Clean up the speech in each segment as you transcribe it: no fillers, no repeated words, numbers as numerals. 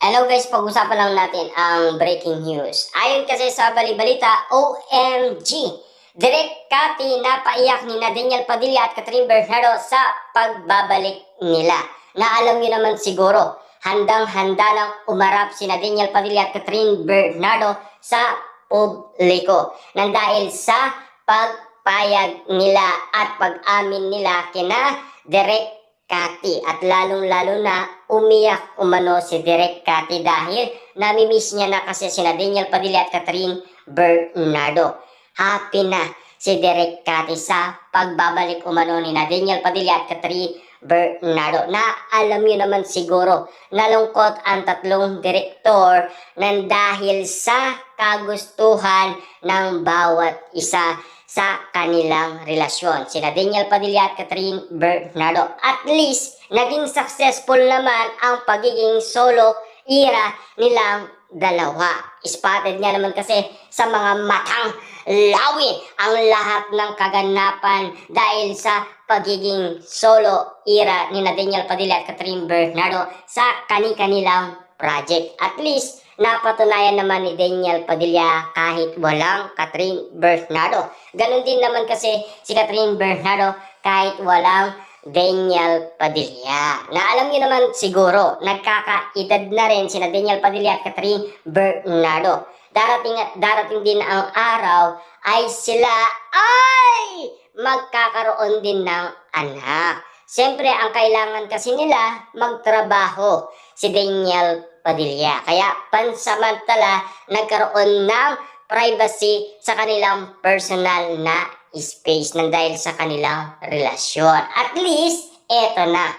Hello guys, pag-usapan lang natin ang breaking news. Ayon kasi sa balibalita, OMG! Direk Cathy napaiyak ni Daniel Padilla at Catherine Bernardo sa pagbabalik nila. Na alam niyo naman siguro, handang-handa nang umarap si Daniel Padilla at Catherine Bernardo sa publiko. Nang dahil sa pagpayag nila at pag-amin nila kina Direk Cathy at lalong-lalo na umiyak umano si Direk Cathy dahil namimiss niya na kasi sina Daniel Padilla at Catherine Bernardo. Happy na si Direk Cathy sa pagbabalik umano ni Daniel Padilla at Catherine Bernardo. Na alam niyo naman siguro, nalungkot ang tatlong direktor nang dahil sa kagustuhan ng bawat isa sa kanilang relasyon. Sina Daniel Padilla at Catherine Bernardo. At least, naging successful naman ang pagiging solo era nilang dalawa. Spotted nga naman kasi sa mga matang lawi ang lahat ng kaganapan dahil sa pagiging solo era ni Daniel Padilla at Catherine Bernardo sa kanilang project. At least, napatunayan naman ni Daniel Padilla kahit walang Catherine Bernardo. Ganon din naman kasi si Catherine Bernardo kahit walang Daniel Padilla. Na alam niyo naman siguro, nagkakaedad na rin sina Daniel Padilla at Catherine Bernardo. Darating at darating din ang araw ay sila ay magkakaroon din ng anak. Siyempre, ang kailangan kasi nila magtrabaho si Daniel Padilla. Kaya pansamantala nagkaroon ng privacy sa kanilang personal na space nang dahil sa kanilang relasyon. At least, eto na.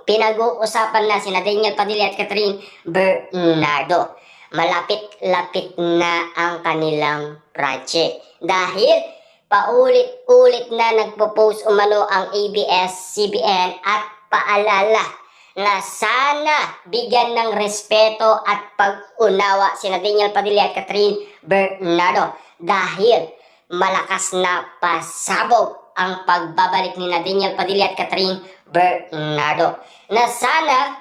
Pinag-uusapan na sina Daniel Padilla at Catherine Bernardo. Malapit-lapit na ang kanilang project. Dahil paulit-ulit na nagpo-post umano ang ABS-CBN at paalala na sana bigyan ng respeto at pag-unawa sina Daniel Padilla at Catherine Bernardo dahil malakas na pasabog ang pagbabalik ni Daniel Padilla at Catherine Bernardo. Na sana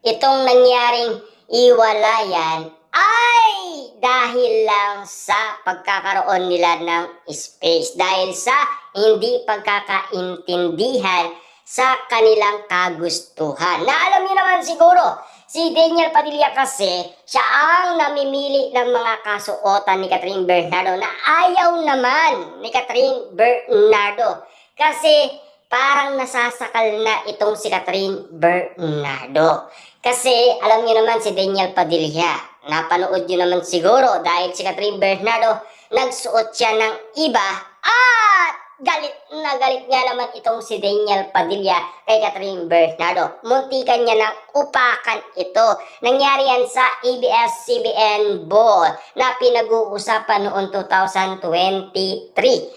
itong nangyaring iwalayan ay dahil lang sa pagkakaroon nila ng space, dahil sa hindi pagkakaintindihan sa kanilang kagustuhan. Na alam niyo naman siguro, si Daniel Padilla kasi, siya ang namimili ng mga kasuotan ni Catherine Bernardo na ayaw naman ni Catherine Bernardo. Kasi parang nasasakal na itong si Catherine Bernardo. Kasi alam niyo naman si Daniel Padilla, napanood niyo naman siguro dahil si Catherine Bernardo nagsuot siya ng iba at galit na galit nga naman itong si Daniel Padilla kay Catherine Bernardo. Muntikan niya ng upakan ito. Nangyari yan sa ABS-CBN Ball na pinag-uusapan noong 2023.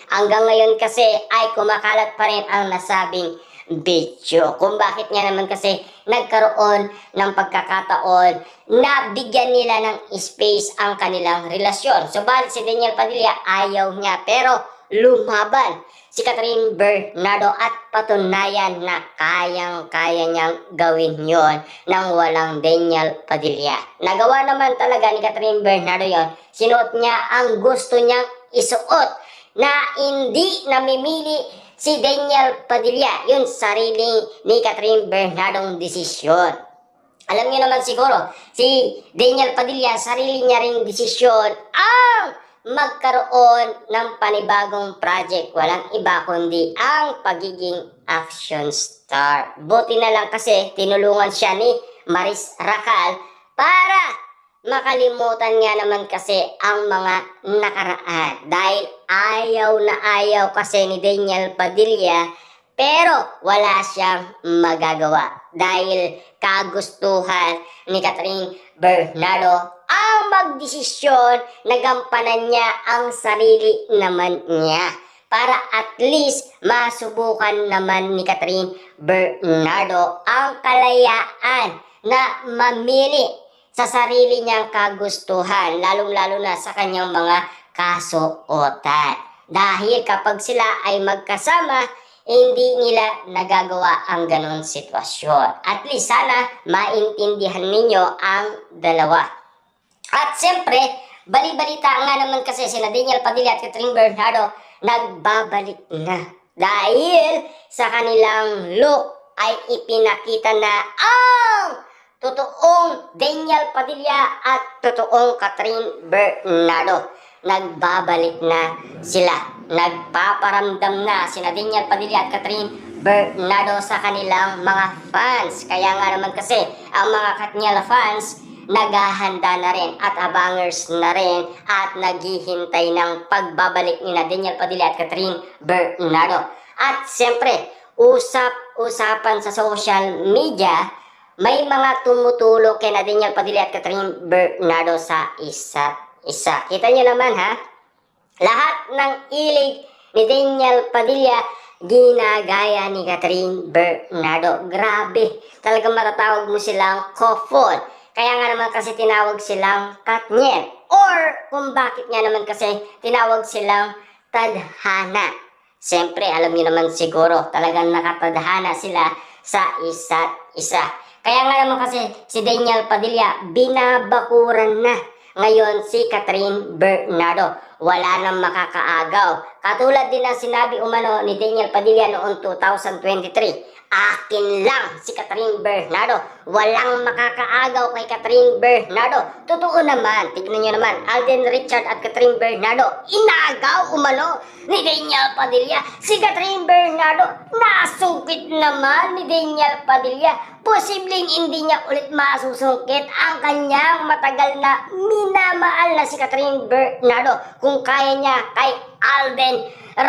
Hanggang ngayon kasi ay kumakalat pa rin ang nasabing video. Kung bakit nga naman kasi nagkaroon ng pagkakataon na bigyan nila ng space ang kanilang relasyon. Subalit si Daniel Padilla ayaw niya, pero lumaban si Catherine Bernardo at patunayan na kayang-kaya niyang gawin yon nang walang Daniel Padilla. Nagawa naman talaga ni Catherine Bernardo yon. Sinuot niya ang gusto niyang isuot na hindi namimili si Daniel Padilla. Yun sarili ni Catherine Bernardong desisyon. Alam niyo naman siguro, si Daniel Padilla, sarili niya ring desisyon ang magkaroon ng panibagong project. Walang iba kundi ang pagiging action star. Buti na lang kasi tinulungan siya ni Maris Racal para makalimutan nga naman kasi ang mga nakaraan. Dahil ayaw na ayaw kasi ni Daniel Padilla, pero wala siyang magagawa. Dahil kagustuhan ni Catherine Bernardo ang magdesisyon, nagampanan niya ang sarili naman niya para at least masubukan naman ni Catherine Bernardo ang kalayaan na mamili sa sarili niyang kagustuhan, lalong-lalo na sa kanyang mga kasuotan. Dahil kapag sila ay magkasama, hindi nila nagagawa ang ganun sitwasyon. At least sana maintindihan ninyo ang dalawa. At siyempre, bali-balita nga naman kasi sina Daniel Padilla at Catherine Bernardo nagbabalik na. Dahil sa kanilang look ay ipinakita na ang totoong Daniel Padilla at totoong Catherine Bernardo. Nagbabalik na sila. Nagpaparamdam na sina Daniel Padilla at Catherine Bernardo sa kanilang mga fans. Kaya nga naman kasi ang mga Katniel fans naghahanda na rin at abangers na rin at naghihintay ng pagbabalik ni Daniel Padilla at Catherine Bernardo. At siyempre, usap-usapan sa social media, may mga tumutulong kay Daniel Padilla at Catherine Bernardo sa isa't isa. Kita nyo naman ha, lahat ng ilig ni Daniel Padilla ginagaya ni Catherine Bernardo. Grabe, talagang matatawag mo silang couple. Kaya nga naman kasi tinawag silang Katniel. Or kung bakit nga naman kasi tinawag silang tadhana. Siyempre, alam niyo naman siguro, talagang nakatadhana sila sa isa't isa. Kaya nga naman kasi si Daniel Padilla binabakuran na ngayon si Catherine Bernardo. Wala nang makakaagaw. Katulad din ang sinabi umano ni Daniel Padilla noong 2023. Akin lang si Catherine Bernardo. Walang makakaagaw kay Catherine Bernardo. Totoo naman, tignan nyo naman, Alden Richard at Catherine Bernardo, inagaw umano ni Daniel Padilla. Si Catherine Bernardo, nasungkit naman ni Daniel Padilla. Posibleng hindi niya ulit masusungkit ang kanyang matagal na minamahal na si Catherine Bernardo. Kung kaya niya kay Alden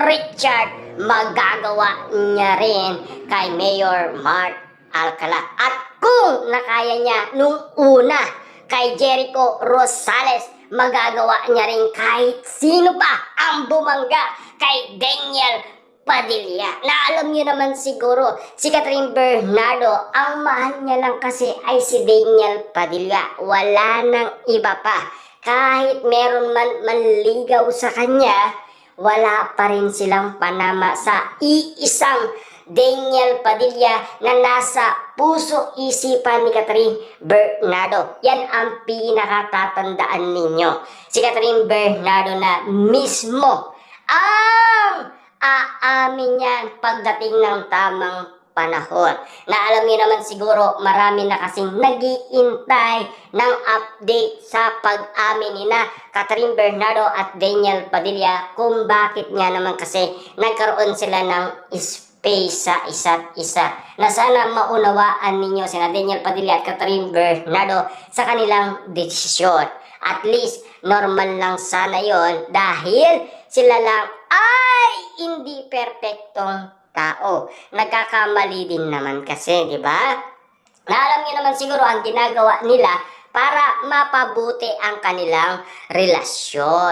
Richard, magagawa niya rin kay Mayor Mark Alcala. At kung nakaya niya nung una kay Jericho Rosales, magagawa niya rin kahit sino pa ang bumangga kay Daniel Padilla. Na alam niyo naman siguro, si Catherine Bernardo, ang mahal niya lang kasi ay si Daniel Padilla. Wala nang iba pa. Kahit meron man manligaw sa kanya, wala pa rin silang panama sa iisang Daniel Padilla na nasa puso isipan ni Catherine Bernardo. Yan ang pinakatatandaan ninyo. Si Catherine Bernardo na mismo ang aamin yan pagdating ng tamang panahon. Na alam niyo naman siguro, marami na kasing nag-iintay ng update sa pag-amin ni Catherine Bernardo at Daniel Padilla kung bakit nga naman kasi nagkaroon sila ng space sa isa't isa. Na sana maunawaan ninyo sina Daniel Padilla at Catherine Bernardo sa kanilang desisyon. At least, normal lang sana yon dahil sila lang ay hindi perpektong tao. Nagkakamali din naman kasi, di ba? Na alam niyo naman siguro ang ginagawa nila para mapabuti ang kanilang relasyon.